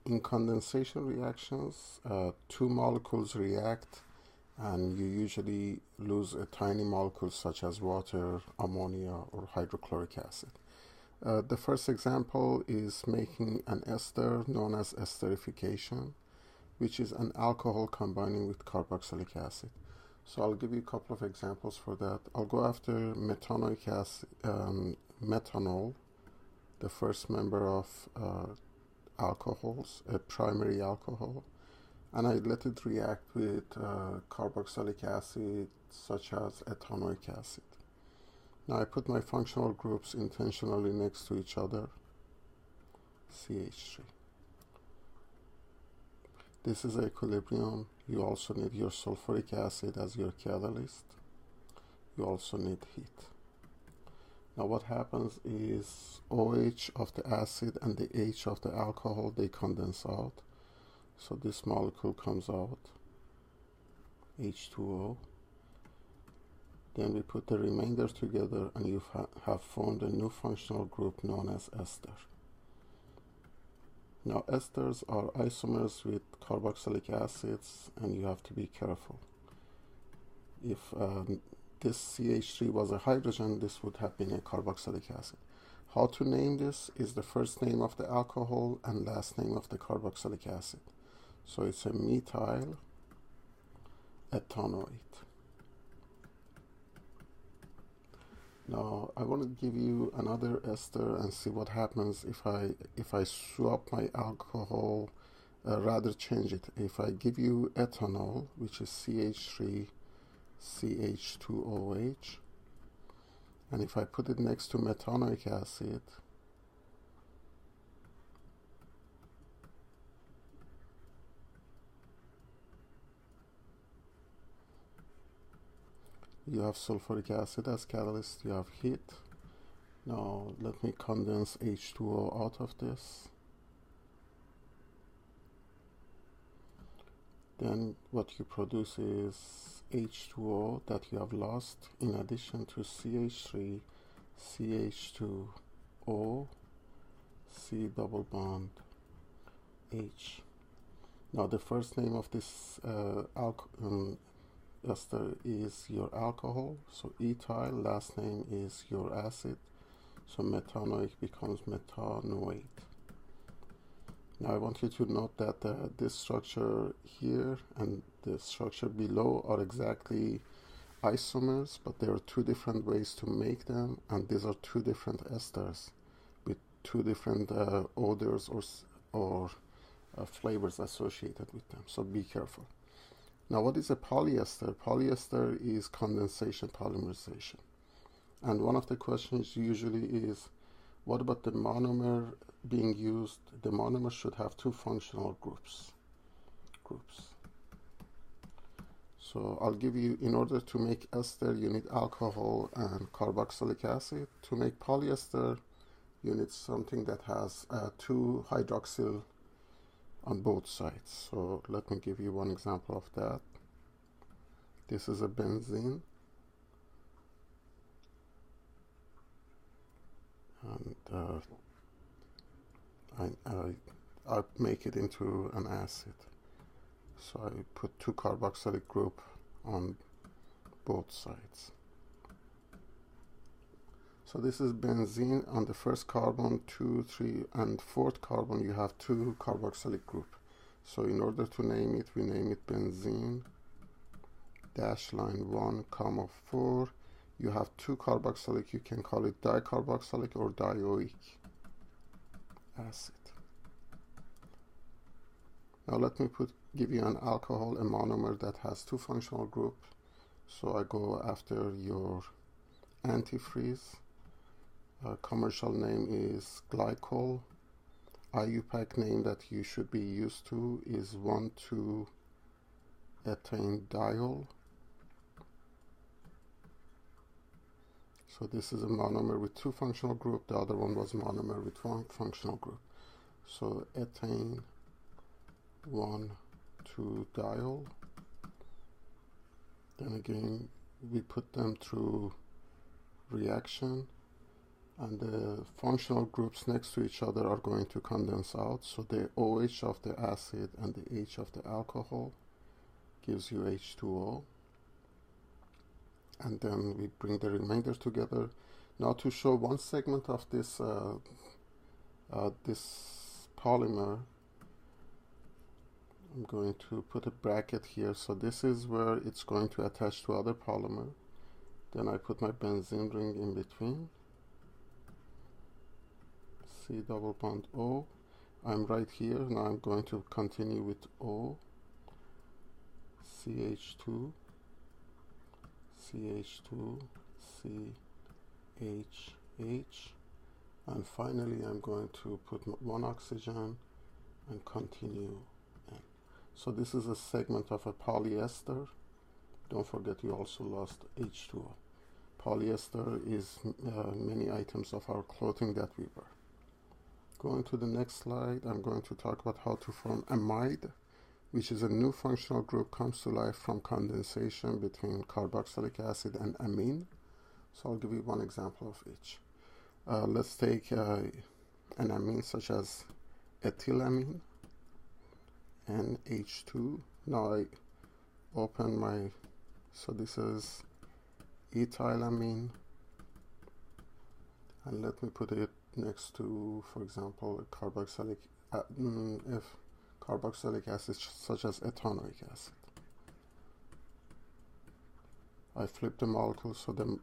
In condensation reactions, two molecules react and you usually lose a tiny molecule such as water, ammonia, or hydrochloric acid. The first example is making an ester known as esterification, which is an alcohol combining with carboxylic acid. So I'll give you a couple of examples for that. I'll go after metanoic acid, methanol, the first member of alcohols, a primary alcohol, and I let it react with carboxylic acid such as ethanoic acid. Now I put my functional groups intentionally next to each other, CH3. This is equilibrium. You also need your sulfuric acid as your catalyst. You also need heat. Now what happens is OH of the acid and the H of the alcohol, they condense out. So this molecule comes out, H2O. Then we put the remainder together and you have formed a new functional group known as ester. Now esters are isomers with carboxylic acids and you have to be careful. If this CH3 was a hydrogen, this would have been a carboxylic acid. How to name this is the first name of the alcohol and last name of the carboxylic acid. So it's a methyl ethanoate. Now I want to give you another ester and see what happens if I swap my alcohol, rather change it. If I give you ethanol, which is CH3 CH2OH, and if I put it next to methanoic acid, you have sulfuric acid as catalyst, you have heat. Now let me condense H2O out of this. Then what you produce is H2O that you have lost in addition to CH3, CH2O, C double bond, H. Now the first name of this ester is your alcohol, so ethyl, last name is your acid, so methanoic becomes methanoate. Now I want you to note that this structure here and the structure below are exactly isomers, but there are two different ways to make them, and these are two different esters with two different odors or flavors associated with them, so be careful. Now what is a polyester? Polyester is condensation polymerization. And one of the questions usually is, what about the monomer being used? The monomer should have two functional groups. So I'll give you, in order to make ester, you need alcohol and carboxylic acid. To make polyester, you need something that has two hydroxyl on both sides. So let me give you one example of that. This is a benzene, and I make it into an acid. So I put two carboxylic group on both sides. So this is benzene. On the first carbon, 2, 3, and fourth carbon, you have two carboxylic group. So in order to name it, we name it benzene dash line 1, comma 4. You have two carboxylic, you can call it dicarboxylic or dioic acid. Now let me give you an alcohol, a monomer that has two functional groups. So I go after your antifreeze. Commercial name is glycol. IUPAC name that you should be used to is 1,2-ethane-diol. So this is a monomer with two functional groups. The other one was monomer with one functional group. So ethane 1,2-diol. Then again, we put them through reaction, and the functional groups next to each other are going to condense out. So the OH of the acid and the H of the alcohol gives you H2O. And then we bring the remainder together. Now to show one segment of this this polymer, I'm going to put a bracket here. So this is where it's going to attach to other polymer. Then I put my benzene ring in between. C double bond O. I'm right here. Now I'm going to continue with O, CH2, CH2, CHH, and finally I'm going to put one oxygen and continue. So this is a segment of a polyester. Don't forget you also lost H2O. Polyester is many items of our clothing that we wear. Going to the next slide, I'm going to talk about how to form amide, which is a new functional group comes to life from condensation between carboxylic acid and amine. So I'll give you one example of each. Let's take an amine such as ethylamine, NH2. Now I open my, so this is ethylamine, and let me put it next to, for example, carboxylic acid such as ethanoic acid. I flip the molecules so the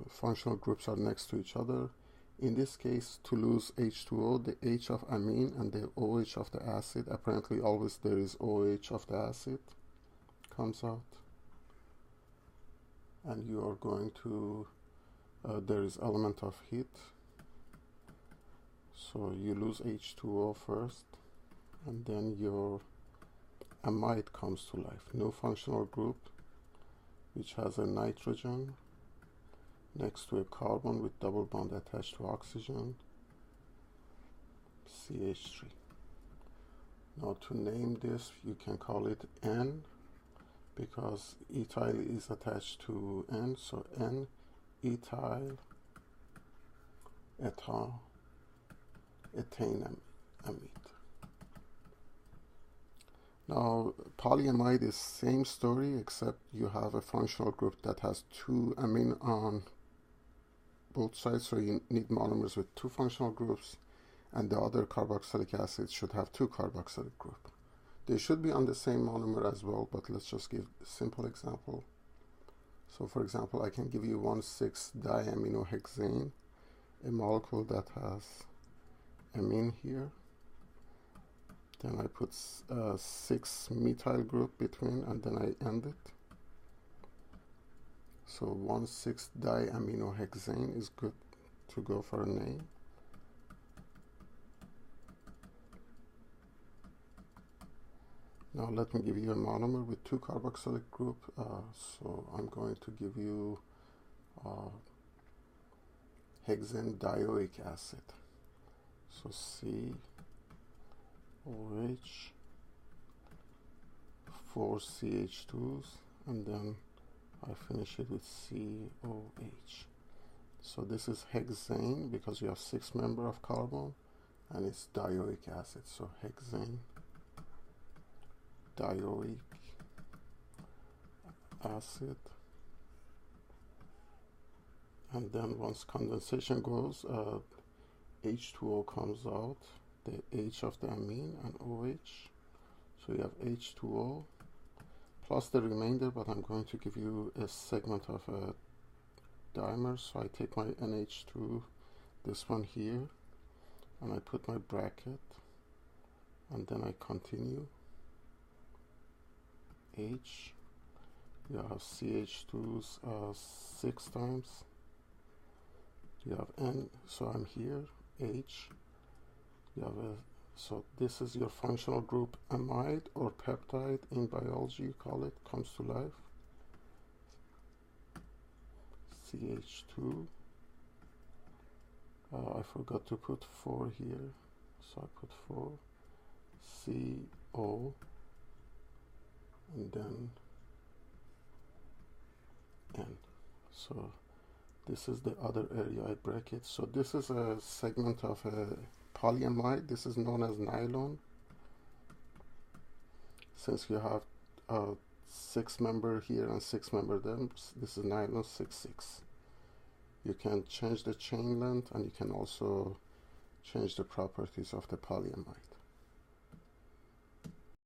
functional groups are next to each other. In this case, to lose H2O, the H of amine and the OH of the acid, apparently always there is OH of the acid, comes out. And you are going to, there is element of heat. So you lose H2O first, and then your amide comes to life. New functional group, which has a nitrogen next to a carbon with double bond attached to oxygen, CH3. Now to name this, you can call it N, because ethyl is attached to N, so N, ethyl, ethane amide. Now polyamide is same story, except you have a functional group that has two amine on both sides, so you need monomers with two functional groups, and the other carboxylic acid should have two carboxylic group. They should be on the same monomer as well, but let's just give a simple example. So for example, I can give you 1,6-diaminohexane, a molecule that has amine here. Then I put 6-methyl group between, and then I end it. So 1,6-diaminohexane is good to go for a name. Now let me give you a monomer with two carboxylic group. So I'm going to give you hexane dioic acid. So COH, 4 CH2s, and then I finish it with COH. So this is hexane because you have 6 members of carbon, and it's dioic acid. So hexane dioic acid. And then once condensation goes, H2O comes out, the H of the amine and OH. So you have H2O plus the remainder, but I'm going to give you a segment of a dimer. So I take my NH2, this one here, and I put my bracket, and then I continue. H, you have CH2s 6 times. You have N, so I'm here, H, you have a, so this is your functional group amide or peptide in biology, you call it, comes to life. CH2, I forgot to put 4 here, so I put 4, CO, and then N. So This is the other area I break it. So this is a segment of a polyamide. This is known as nylon. Since you have a 6-member here and 6-member there, this is nylon 6,6. You can change the chain length, and you can also change the properties of the polyamide.